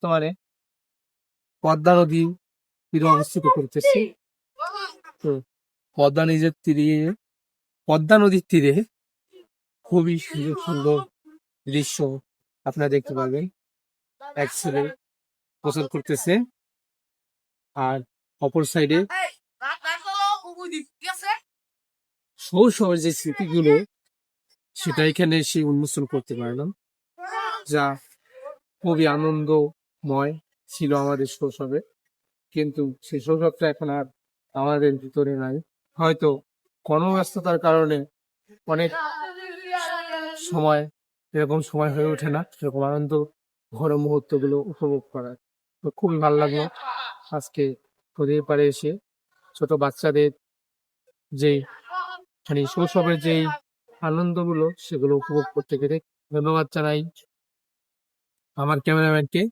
বর্তমানে পদ্মা নদী তীরে অবস্থিত করতেছি। তো পদ্মা নদীর তীরে খুবই সুন্দর সুন্দর দৃশ্য আপনারা দেখতে পাবেন। এক ছেলে গোসল করতেছে, আর অপর সাইডে শৈশবের যে স্মৃতিগুলো সেটা এখানে এসে উন্মোচন করতে পারলাম, যা খুবই আনন্দময় ছিল আমাদের শৈশবে। কিন্তু সেই শৈশবটা এখন আর আমাদের ভিতরে নাই। হয়তো কর্মব্যস্ততার কারণে অনেক সময় এরকম সময় হয়ে ওঠে না এরকম আনন্দ ঘন মুহূর্তগুলো উপভোগ করার। তো খুবই ভালো লাগলো আজকে নদীর পাড়ে এসে ছোট বাচ্চাদের যেই মানে শৈশবের যেই আনন্দগুলো সেগুলো উপভোগ করতে পেরে। ধন্যবাদ জানাই আমার ক্যামেরাম্যানকে।